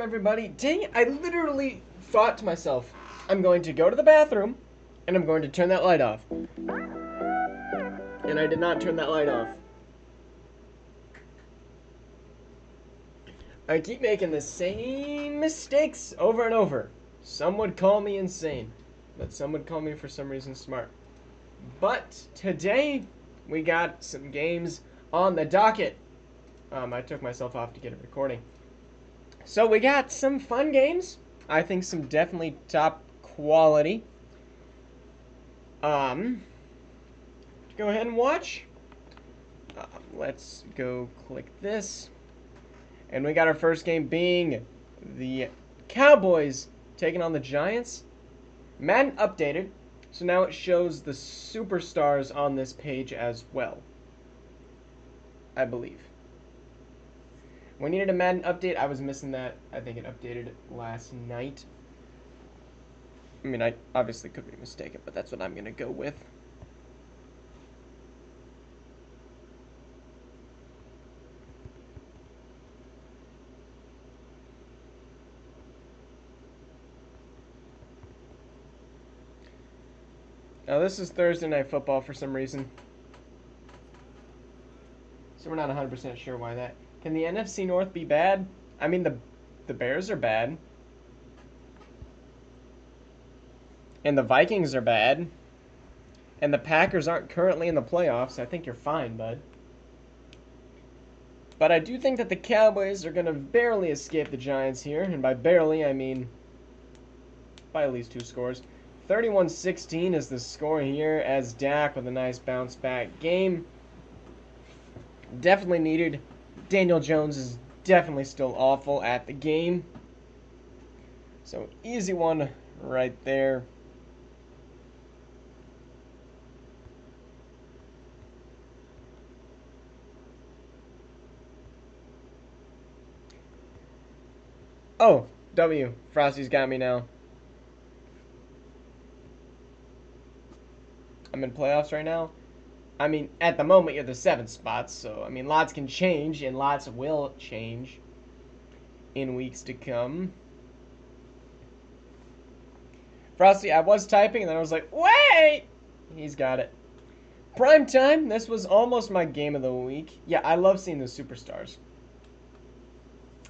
everybody. Dang it, I literally thought to myself, I'm going to go to the bathroom, and I'm going to turn that light off. And I did not turn that light off. I keep making the same mistakes over and over. Some would call me insane, but some would call me, for some reason, smart. But today, we got some games on the docket. I took myself off to get a recording. So we got some fun games. I think some definitely top quality. Go ahead and watch. Let's go click this. And we got our first game being the Cowboys taking on the Giants. Madden updated, so now it shows the superstars on this page as well, I believe. We needed a Madden update. I was missing that. I think it updated last night. I mean, I obviously could be mistaken, but that's what I'm going to go with. Now, this is Thursday Night Football for some reason. So we're not 100% sure why that. Can the NFC North be bad? I mean, the Bears are bad. And the Vikings are bad. And the Packers aren't currently in the playoffs. I think you're fine, bud. But I do think that the Cowboys are going to barely escape the Giants here. And by barely, I mean by at least 2 scores. 31-16 is the score here, as Dak with a nice bounce-back game. Definitely needed. Daniel Jones is definitely still awful at the game. So, easy one right there. Oh, W. Frosty's got me now. I'm in playoffs right now. I mean, at the moment, you're the 7th spot, so, I mean, lots can change, and lots will change in weeks to come. Frosty, I was typing, and then I was like, wait! He's got it. Prime time. This was almost my game of the week. Yeah, I love seeing the superstars.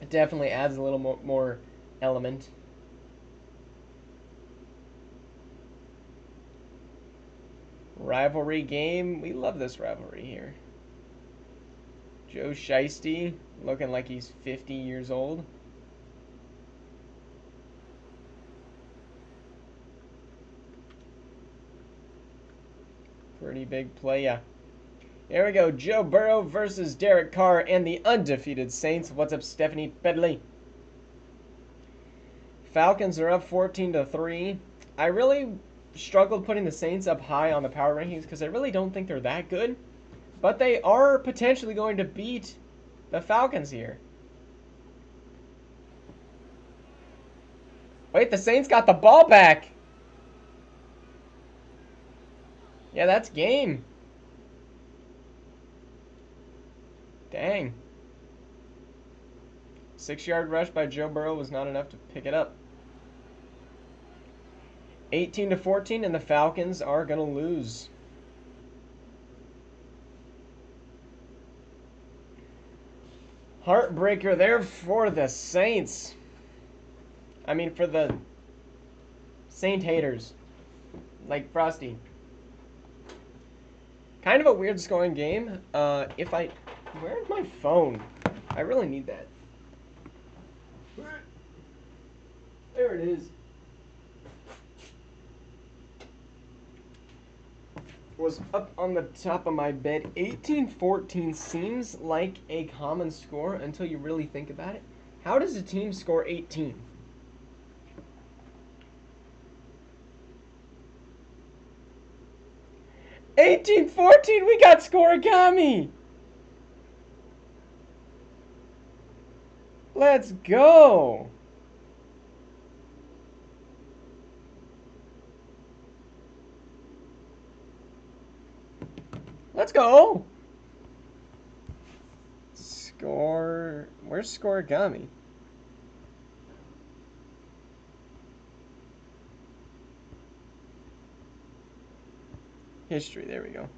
It definitely adds a little more element. Rivalry game. We love this rivalry here. Joe Shiesty looking like he's 50 years old. Pretty big play, yeah. Here we go. Joe Burrow versus Derek Carr and the undefeated Saints. What's up, Stephanie Bedley? Falcons are up 14-3. I really struggled putting the Saints up high on the power rankings because I really don't think they're that good. But they are potentially going to beat the Falcons here. Wait, the Saints got the ball back. Yeah, that's game. Dang. 6-yard rush by Joe Burrow was not enough to pick it up. 18-14, and the Falcons are going to lose. Heartbreaker there for the Saints. I mean, for the Saint haters. Like Frosty. Kind of a weird scoring game. Where's my phone? I really need that. There it is. Was up on the top of my bed. 18-14 seems like a common score until you really think about it. How does a team score 18? We got scoregami! Let's go! Let's go! Score... Where's scoregami? History, there we go.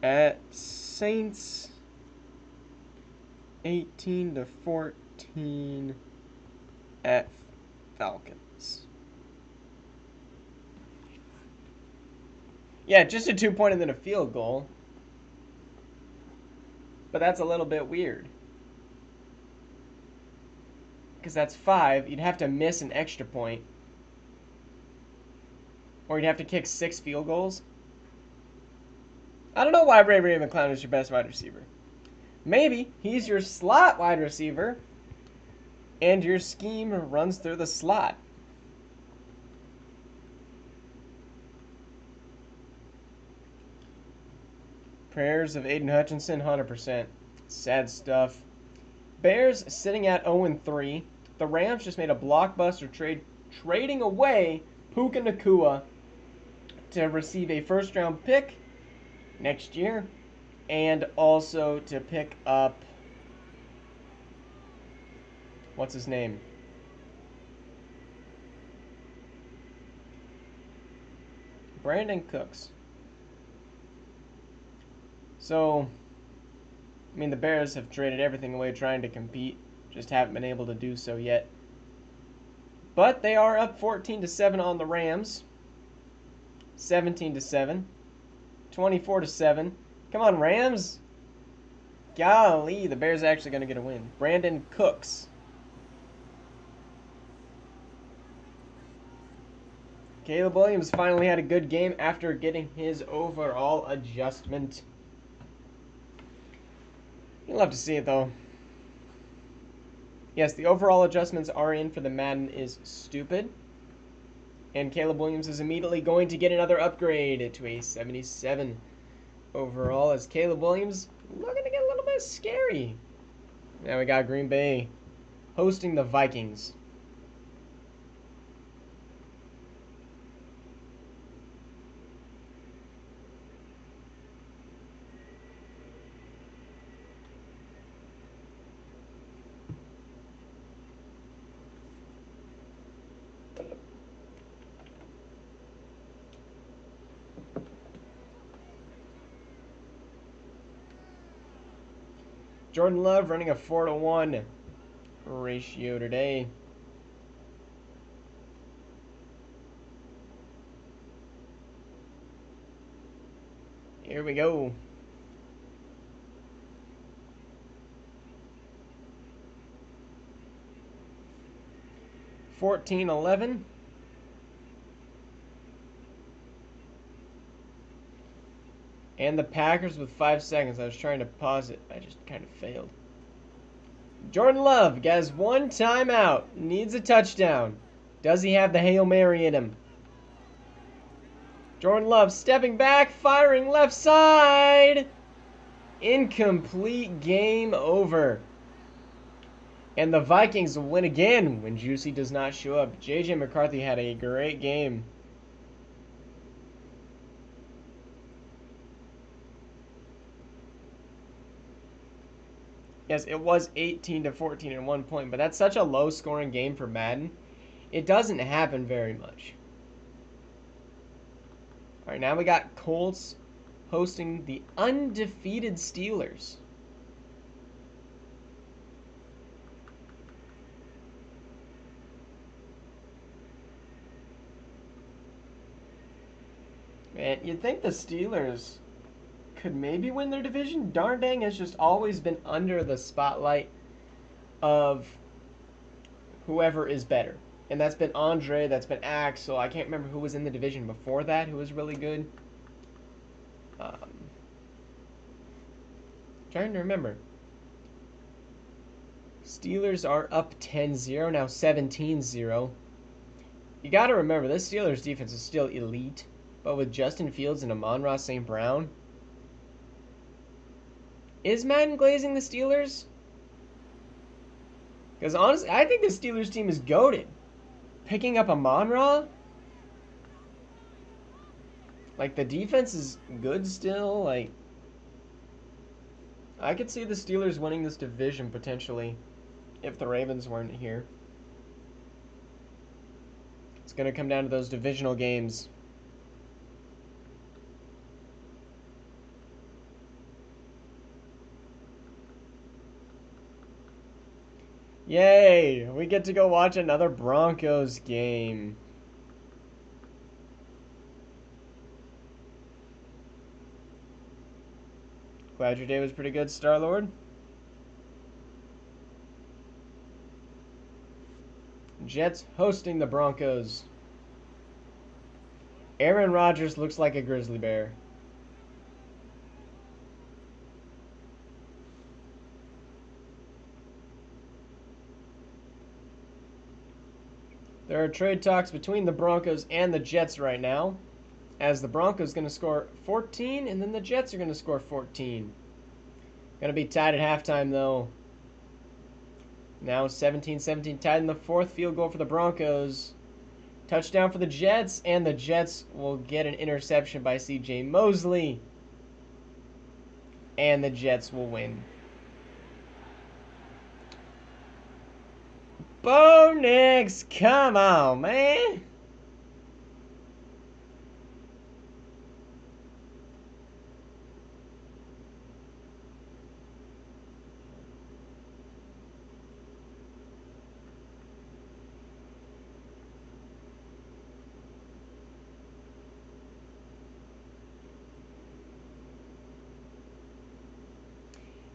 At Saints 18-14 at Falcons. Yeah, just a 2-point and then a field goal. But that's a little bit weird. Because that's 5. You'd have to miss an extra point. Or you'd have to kick 6 field goals. I don't know why Ray McClown is your best wide receiver. Maybe he's your slot wide receiver, and your scheme runs through the slot. Prayers of Aiden Hutchinson, 100%. Sad stuff. Bears sitting at 0-3. The Rams just made a blockbuster trade, trading away Puka Nacua to receive a first-round pick next year, and also to pick up, what's his name? Brandon Cooks. So, I mean, the Bears have traded everything away trying to compete, just haven't been able to do so yet. But they are up 14-7 on the Rams. 17-7. 24-7. Come on, Rams. Golly, the Bears are actually going to get a win. Brandon Cooks. Caleb Williams finally had a good game after getting his overall adjustment. You'll love to see it, though. Yes, the overall adjustments are in for the Madden is stupid. And Caleb Williams is immediately going to get another upgrade to a 77 overall, as Caleb Williams looking to get a little bit scary. Now we got Green Bay hosting the Vikings. Jordan Love running a 4-to-1 ratio today. Here we go. $14-11. And the Packers with 5 seconds. I was trying to pause it. I just kind of failed. Jordan Love gets one timeout. Needs a touchdown. Does he have the Hail Mary in him? Jordan Love stepping back, firing left side. Incomplete, game over. And the Vikings will win again when Juicy does not show up. J.J. McCarthy had a great game. Yes, it was 18-14 at one point, but that's such a low-scoring game for Madden. It doesn't happen very much. All right, now we got Colts hosting the undefeated Steelers. Man, you'd think the Steelers could maybe win their division. Darn dang has just always been under the spotlight of whoever is better. And that's been Andre, that's been Axel. I can't remember who was in the division before that, who was really good. Trying to remember. Steelers are up 10-0, now 17-0. You got to remember, this Steelers defense is still elite. But with Justin Fields and Amon-Ra St. Brown, is Madden glazing the Steelers? Because honestly, I think the Steelers team is goated. Picking up Amon-Ra? Like, the defense is good still. Like, I could see the Steelers winning this division potentially if the Ravens weren't here. It's going to come down to those divisional games. Yay! We get to go watch another Broncos game. Glad your day was pretty good, Star-Lord. Jets hosting the Broncos. Aaron Rodgers looks like a grizzly bear. There are trade talks between the Broncos and the Jets right now, as the Broncos going to score 14 and then the Jets are going to score 14. Going to be tied at halftime though. Now 17-17, tied in the fourth. Field goal for the Broncos. Touchdown for the Jets, and the Jets will get an interception by C.J. Mosley. And the Jets will win. Bo Nix, come on, man.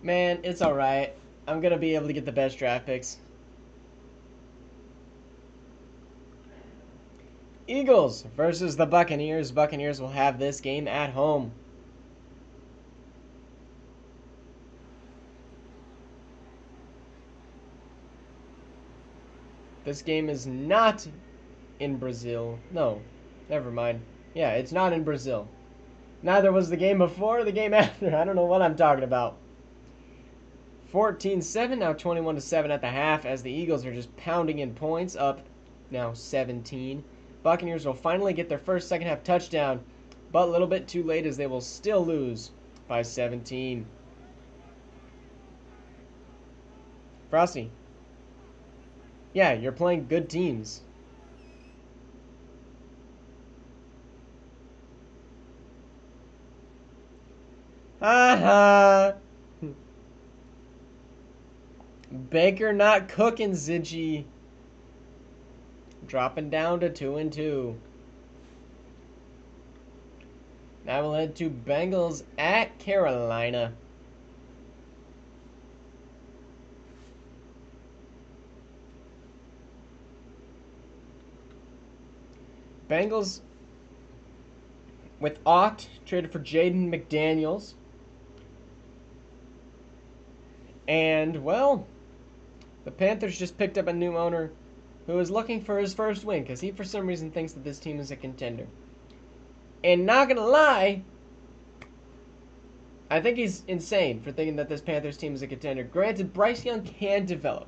Man, it's alright. I'm going to be able to get the best draft picks. Eagles versus the Buccaneers. Buccaneers will have this game at home. This game is not in Brazil. No, never mind. Yeah, it's not in Brazil. Neither was the game before or the game after. I don't know what I'm talking about. 14-7, now 21-7 at the half as the Eagles are just pounding in points, up now 17. Buccaneers will finally get their first second half touchdown, but a little bit too late as they will still lose by 17. Frosty. Yeah, you're playing good teams. Ha ha. Baker not cooking, Ziggy. Dropping down to 2-2. Now we'll head to Bengals at Carolina. Bengals with Ott traded for Jaden McDaniels. And, well, the Panthers just picked up a new owner who is looking for his first win because he, for some reason, thinks that this team is a contender. And not going to lie, I think he's insane for thinking that this Panthers team is a contender. Granted, Bryce Young can develop.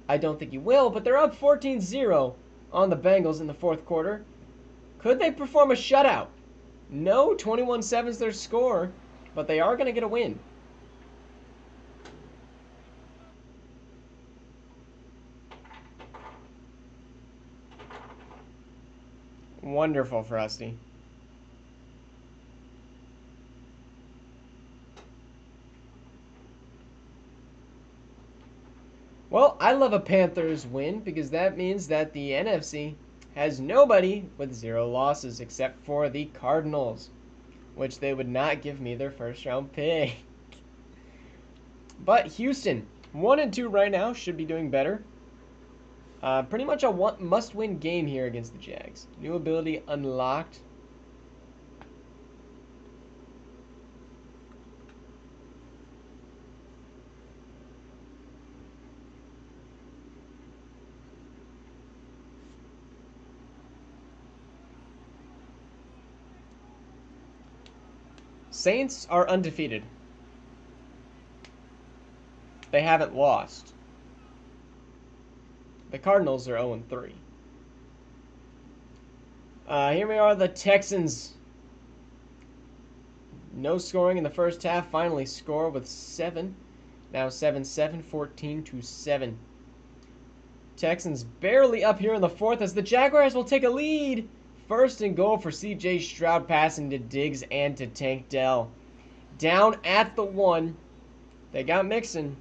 I don't think he will, but they're up 14-0 on the Bengals in the fourth quarter. Could they perform a shutout? No, 21-7 is their score, but they are going to get a win. Wonderful, Frosty. Well, I love a Panthers win because that means that the NFC has nobody with 0 losses except for the Cardinals, which they would not give me their first round pick. But Houston, 1-2 right now, should be doing better. Pretty much a must-win game here against the Jags. New ability unlocked. Saints are undefeated. They haven't lost. The Cardinals are 0-3. Here we are, the Texans. No scoring in the first half. Finally score with 7. Now 7-7, 14-7. Texans barely up here in the fourth as the Jaguars will take a lead. First and goal for C.J. Stroud, passing to Diggs and to Tank Dell. Down at the 1. They got Mixon.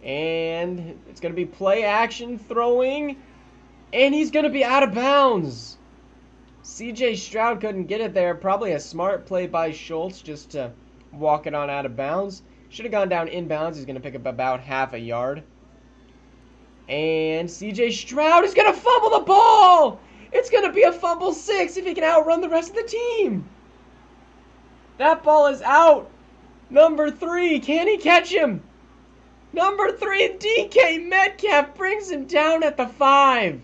And it's going to be play action throwing. And he's going to be out of bounds. C.J. Stroud couldn't get it there. Probably a smart play by Schultz just to walk it on out of bounds. Should have gone down inbounds. He's going to pick up about half a yard. And C.J. Stroud is going to fumble the ball. It's going to be a fumble 6 if he can outrun the rest of the team. That ball is out. Number 3. Can he catch him? Number 3, DK Metcalf brings him down at the 5.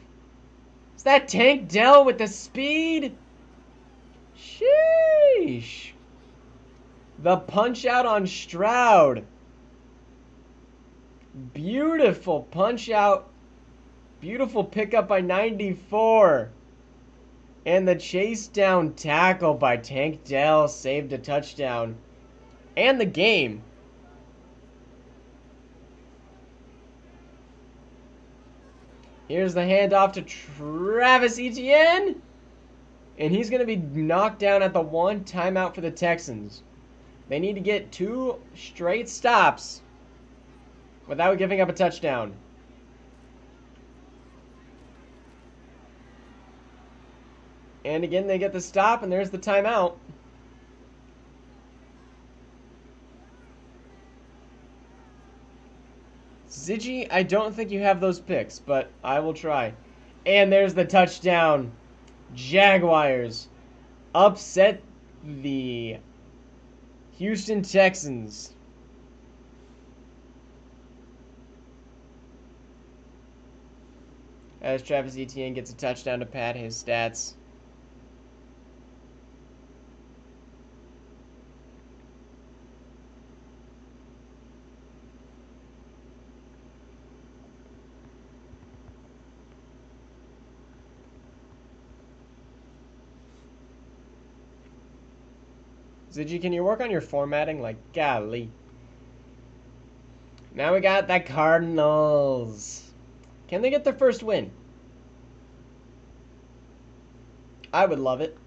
Is that Tank Dell with the speed? Sheesh. The punch out on Stroud. Beautiful punch out. Beautiful pickup by 94. And the chase down tackle by Tank Dell saved a touchdown. And the game. Here's the handoff to Travis Etienne. And he's going to be knocked down at the 1. Timeout for the Texans. They need to get 2 straight stops without giving up a touchdown. And again, they get the stop, and there's the timeout. Ziggy, I don't think you have those picks, but I will try. And there's the touchdown. Jaguars upset the Houston Texans. As Travis Etienne gets a touchdown to pad his stats. Ziggy, can you work on your formatting? Like, golly. Now we got the Cardinals. Can they get their first win? I would love it.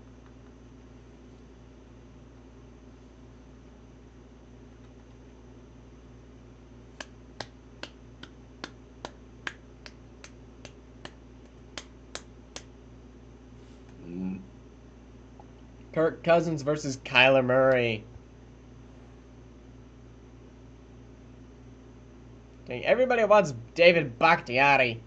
Kirk Cousins versus Kyler Murray. Dang, everybody wants David Bakhtiari.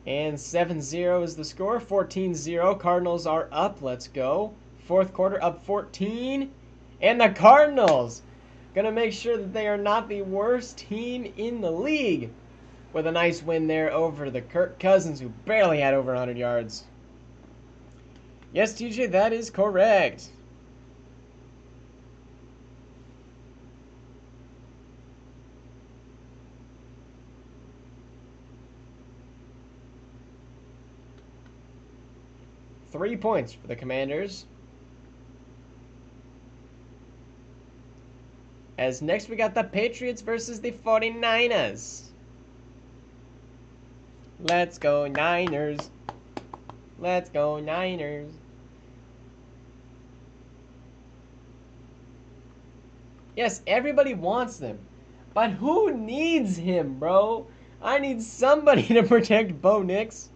And 7-0 is the score. 14-0. Cardinals are up. Let's go. Fourth quarter up 14. And the Cardinals gonna make sure that they are not the worst team in the league. With a nice win there over the Kirk Cousins, who barely had over 100 yards. Yes, TJ, that is correct. Three points for the Commanders. As next we got the Patriots versus the 49ers. Let's go Niners. Let's go Niners. Yes, everybody wants them. But who needs him, bro? I need somebody to protect Bo Nix.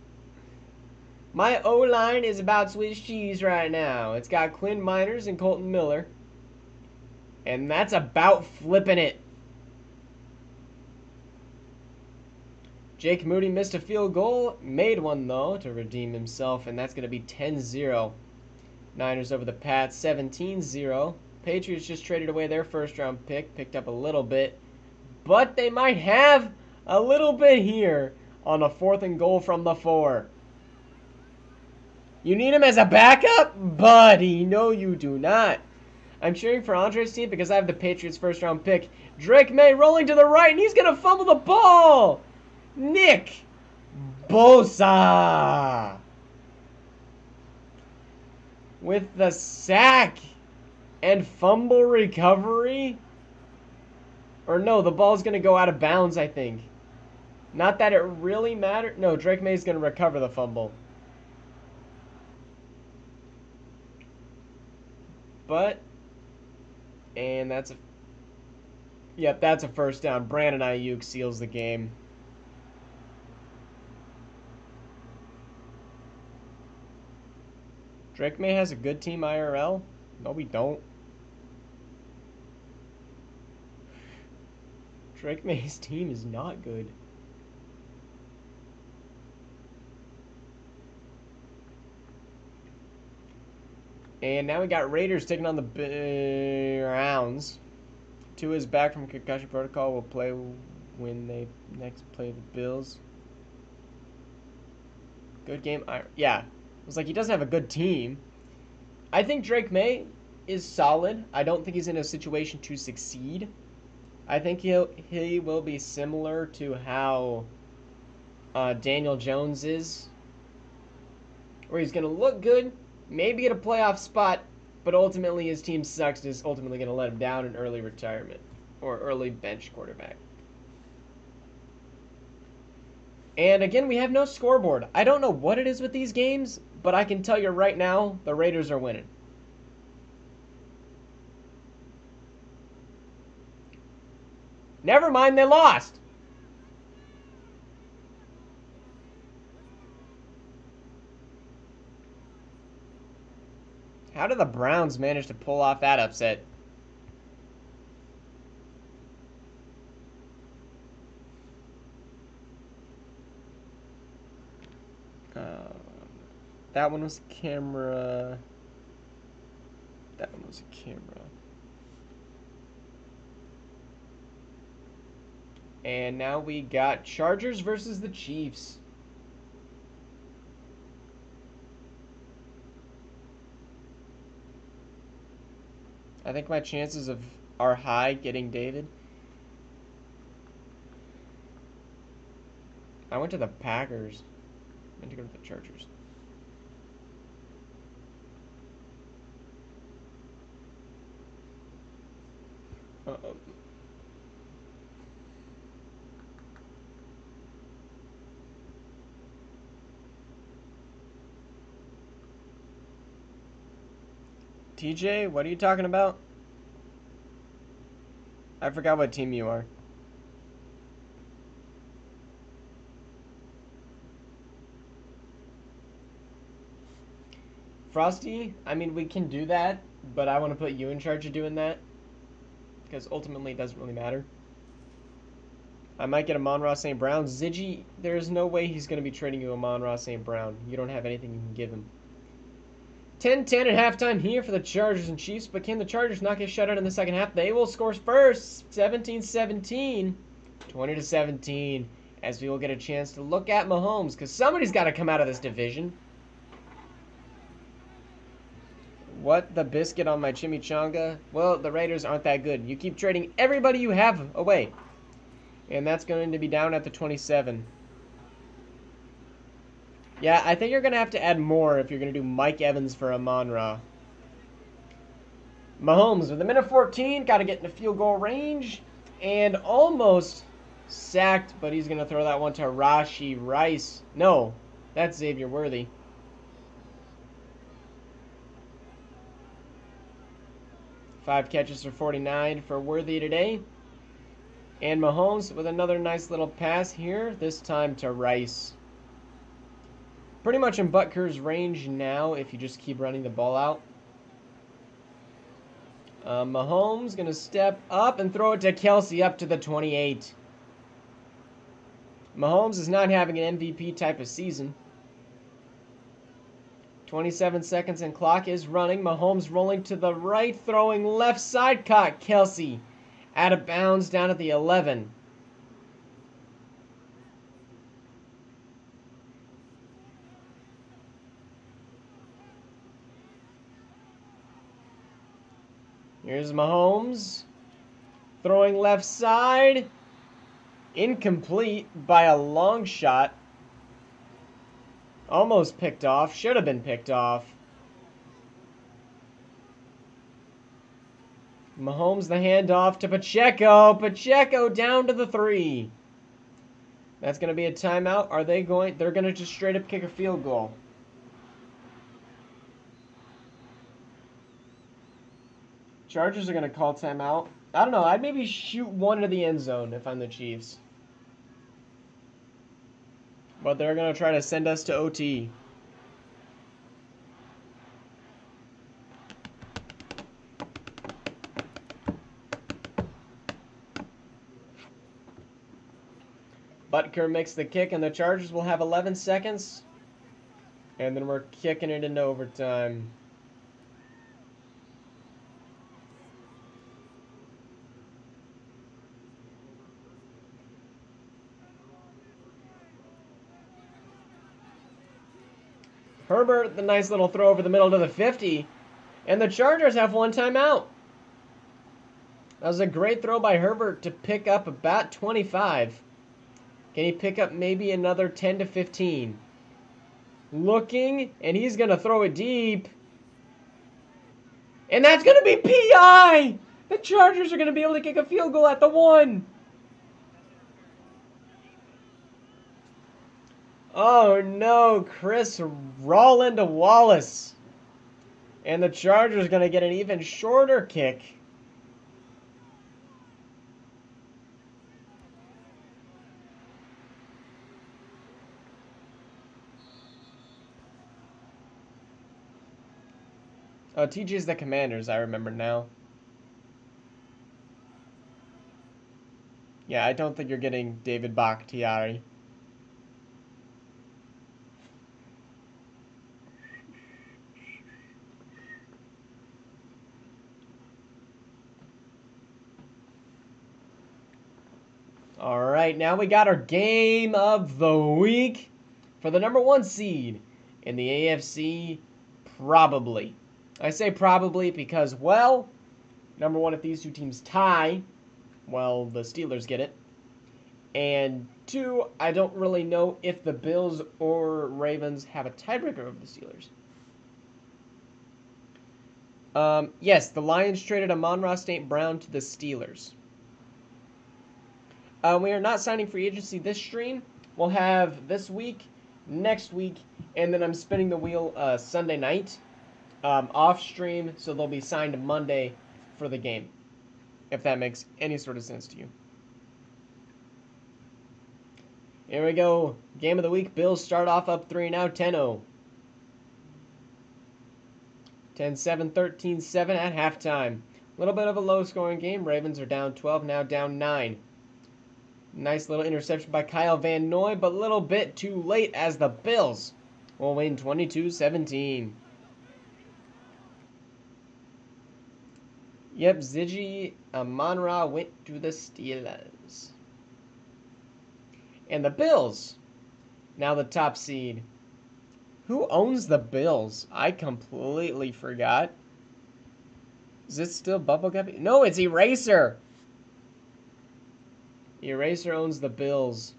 My O-line is about Swiss cheese right now. It's got Quinn Miners and Colton Miller. And that's about flipping it. Jake Moody missed a field goal, made one though to redeem himself, and that's going to be 10-0. Niners over the Pats, 17-0. Patriots just traded away their first round pick, picked up a little bit, but they might have a little bit here on a 4th and goal from the 4. You need him as a backup? Buddy, no you do not. I'm cheering for Andre's team because I have the Patriots first round pick. Drake May rolling to the right, and he's going to fumble the ball. Nick Bosa with the sack. And fumble recovery? Or no, the ball's going to go out of bounds, I think. Not that it really mattered. No, Drake May's going to recover the fumble. But, and that's a, yep, that's a first down. Brandon Ayuk seals the game. Drake May has a good team IRL? No, we don't. Drake May's team is not good. And now we got Raiders taking on the Browns. Tua is back from concussion protocol. Will play when they next play the Bills. Good game. Yeah. It was like he doesn't have a good team. I think Drake May is solid. I don't think he's in a situation to succeed. I think he will be similar to how Daniel Jones is. Where he's going to look good, maybe get a playoff spot, but ultimately his team sucks and is ultimately going to let him down in early retirement or early bench quarterback. And again, we have no scoreboard. I don't know what it is with these games, but I can tell you right now, the Raiders are winning. Never mind, they lost. How did the Browns manage to pull off that upset? That one was a camera. That one was a camera. And now we got Chargers versus the Chiefs. I think my chances are high getting David. I went to the Packers. I went to go to the Chargers. Uh-oh. TJ, what are you talking about? I forgot what team you are. Frosty, I mean, we can do that, but I want to put you in charge of doing that. Because ultimately it doesn't really matter. I might get Amon-Ra St. Brown. Ziggy, there's no way he's going to be trading you Amon-Ra St. Brown. You don't have anything you can give him. 10-10 at halftime here for the Chargers and Chiefs, but can the Chargers not get shut out in the second half? They will score first, 17-17, 20-17, as we will get a chance to look at Mahomes, because somebody's got to come out of this division. What the biscuit on my chimichanga? Well, the Raiders aren't that good. You keep trading everybody you have away. And that's going to be down at the 27. Yeah, I think you're going to have to add more if you're going to do Mike Evans for Amon-Ra. Mahomes with a minute 14. Got to get in the field goal range. And almost sacked, but he's going to throw that one to Rashee Rice. No, that's Xavier Worthy. Five catches for 49 for Worthy today. And Mahomes with another nice little pass here, this time to Rice. Pretty much in Butker's range now if you just keep running the ball out. Mahomes going to step up and throw it to Kelsey up to the 28. Mahomes is not having an MVP type of season. 27 seconds and clock is running. Mahomes rolling to the right, throwing left side, caught Kelsey. Out of bounds down at the 11. Here's Mahomes. Throwing left side. Incomplete by a long shot. Almost picked off. Should have been picked off. Mahomes the handoff to Pacheco. Pacheco down to the 3. That's going to be a timeout. Are they going? They're going to just straight up kick a field goal. Chargers are going to call timeout. I don't know. I'd maybe shoot one into the end zone if I'm the Chiefs. But they're going to try to send us to OT. Butker makes the kick, and the Chargers will have 11 seconds. And then we're kicking it into overtime. Herbert, the nice little throw over the middle to the 50. And the Chargers have one timeout. That was a great throw by Herbert to pick up about 25. Can he pick up maybe another 10 to 15? Looking, and he's going to throw it deep. And that's going to be PI! The Chargers are going to be able to kick a field goal at the 1. Oh no, Chris Roll to Wallace. And the Chargers are going to get an even shorter kick. Oh, TJ's the Commanders, I remember now. Yeah, I don't think you're getting David Bakhtiari. Alright, now we got our game of the week for the number 1 seed in the AFC, probably. I say probably because, well, number 1, if these two teams tie, well, the Steelers get it. And 2, I don't really know if the Bills or Ravens have a tiebreaker over the Steelers. Yes, the Lions traded Amon-Ra St. Brown to the Steelers. We are not signing free agency this stream. We'll have this week, next week, and then I'm spinning the wheel Sunday night off stream, so they'll be signed Monday for the game, if that makes any sort of sense to you. Here we go. Game of the week. Bills start off up 3 now, 10-0. 10-7, 13-7 at halftime. A little bit of a low-scoring game. Ravens are down 12, now down 9. Nice little interception by Kyle Van Noy, but a little bit too late as the Bills will win 22-17. Yep, Ziggy Amon-Ra went to the Steelers. And the Bills, now the top seed. Who owns the Bills? I completely forgot. Is it still Bubblegum? No, it's Eraser. Eraser owns the Bills.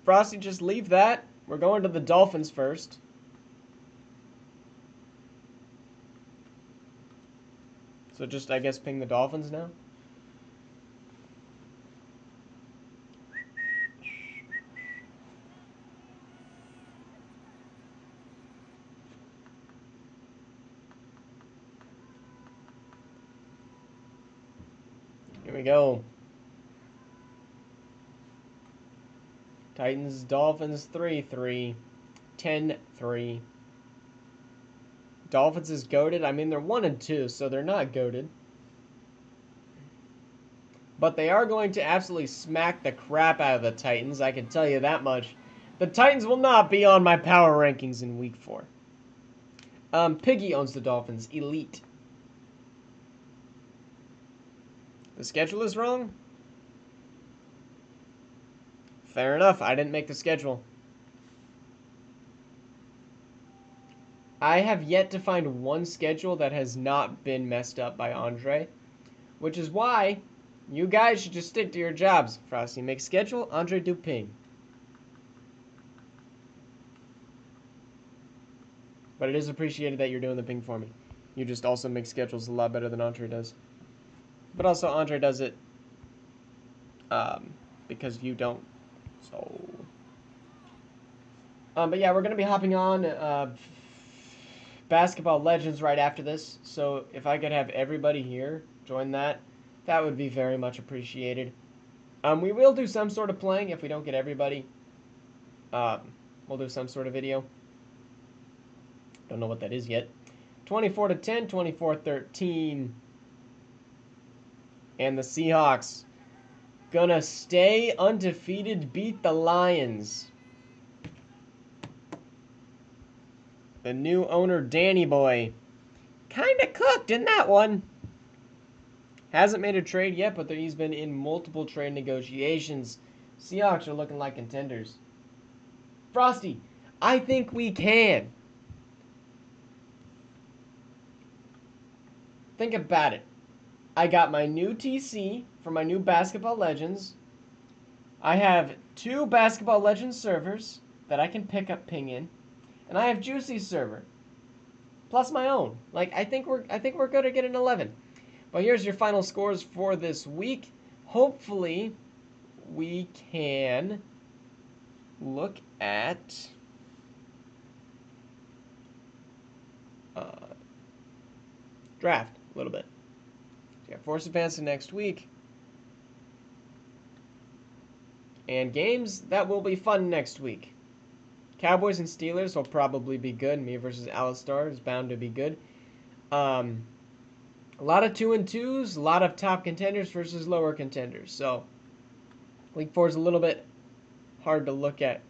Frosty, just leave that. We're going to the Dolphins first. So just, I guess, ping the Dolphins now. Here we go. Titans, Dolphins, 3-3. 10-3. Dolphins is goated. I mean, they're 1-2, so they're not goated. But they are going to absolutely smack the crap out of the Titans, I can tell you that much. The Titans will not be on my power rankings in week 4. Piggy owns the Dolphins. Elite. The schedule is wrong? Fair enough. I didn't make the schedule. I have yet to find one schedule that has not been messed up by Andre, which is why You guys should just stick to your jobs. Frosty makes schedule, Andre do ping. But it is appreciated that you're doing the ping for me. You just also make schedules a lot better than Andre does. But also Andre does it because you don't. So, but yeah, we're gonna be hopping on Basketball Legends right after this. So if I could have everybody here join that, that would be very much appreciated. We will do some sort of playing if we don't get everybody. We'll do some sort of video. Don't know what that is yet. 24-10, 24-13. And the Seahawks gonna stay undefeated, beat the Lions. The new owner, Danny Boy, kinda cooked in that one. Hasn't made a trade yet, but he's been in multiple trade negotiations. Seahawks are looking like contenders. Frosty, I think we can. Think about it. I got my new TC for my new Basketball Legends. I have 2 Basketball Legends servers that I can pick up ping in, and I have Juicy's server, plus my own. Like I think we're good to get an 11. But here's your final scores for this week. Hopefully, we can look at draft a little bit. So you got Force Advancing next week. And games that will be fun next week. Cowboys and Steelers will probably be good. Me versus Alistar is bound to be good. A lot of 2-2s, a lot of top contenders versus lower contenders. So, Week 4 is a little bit hard to look at.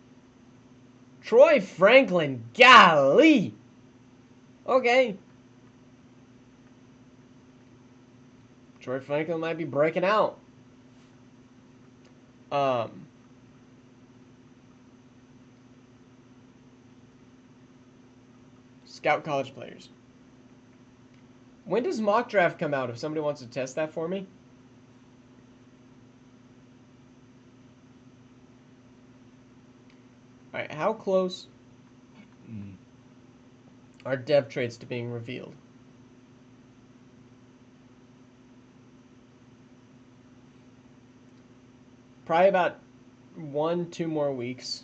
Troy Franklin, golly! Okay. Troy Franklin might be breaking out. Scout college players. When does mock draft come out if somebody wants to test that for me? Alright, how close are dev traits to being revealed? Probably about 1-2 more weeks.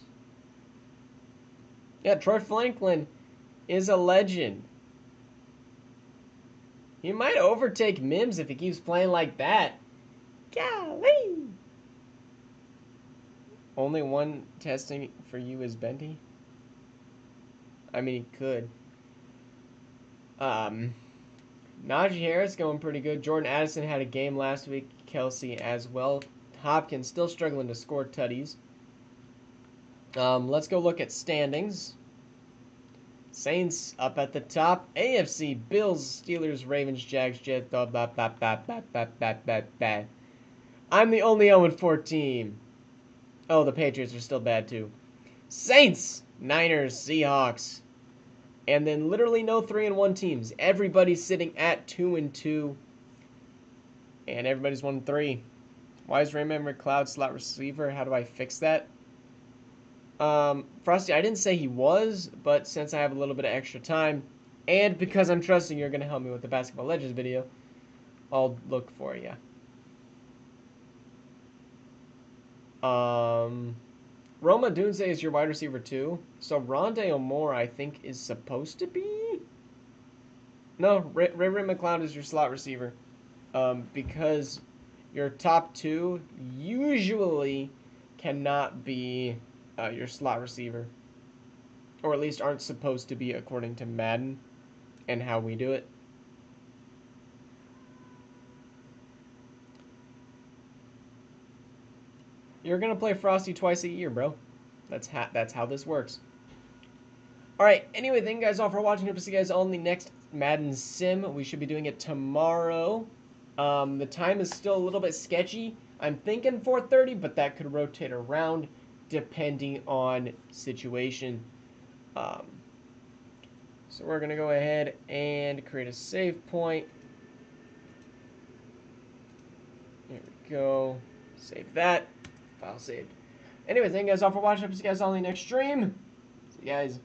Yeah, Troy Franklin is a legend. He might overtake Mims if he keeps playing like that. Golly! Only one testing for you is Benty? I mean, he could. Najee Harris going pretty good. Jordan Addison had a game last week. Kelsey as well. Hopkins still struggling to score tutties. Let's go look at standings. Saints up at the top. AFC, Bills, Steelers, Ravens, Jags, Jets. I'm the only 0-4 team. Oh, the Patriots are still bad too. Saints, Niners, Seahawks. And then literally no 3-1 teams. Everybody's sitting at 2-2. And everybody's 1-3. Why is Raymond McLeod slot receiver? How do I fix that? Frosty, I didn't say he was, but since I have a little bit of extra time, and because I'm trusting you're going to help me with the Basketball Legends video, I'll look for you. Roma Dunze is your wide receiver too. So Rondale Moore, I think, is supposed to be. No, Raymond McLeod is your slot receiver. Because your top 2 usually cannot be your slot receiver. Or at least aren't supposed to be according to Madden and how we do it. You're going to play Frosty twice a year, bro. That's how this works. Alright, anyway, thank you guys all for watching. Hope to see you guys on the next Madden Sim. We should be doing it tomorrow. The time is still a little bit sketchy. I'm thinking 4:30, but that could rotate around depending on situation. So we're going to go ahead and create a save point. There we go. Save that. File saved. Anyway, thank you guys all for watching. I'll see you guys all in the next stream. See you guys.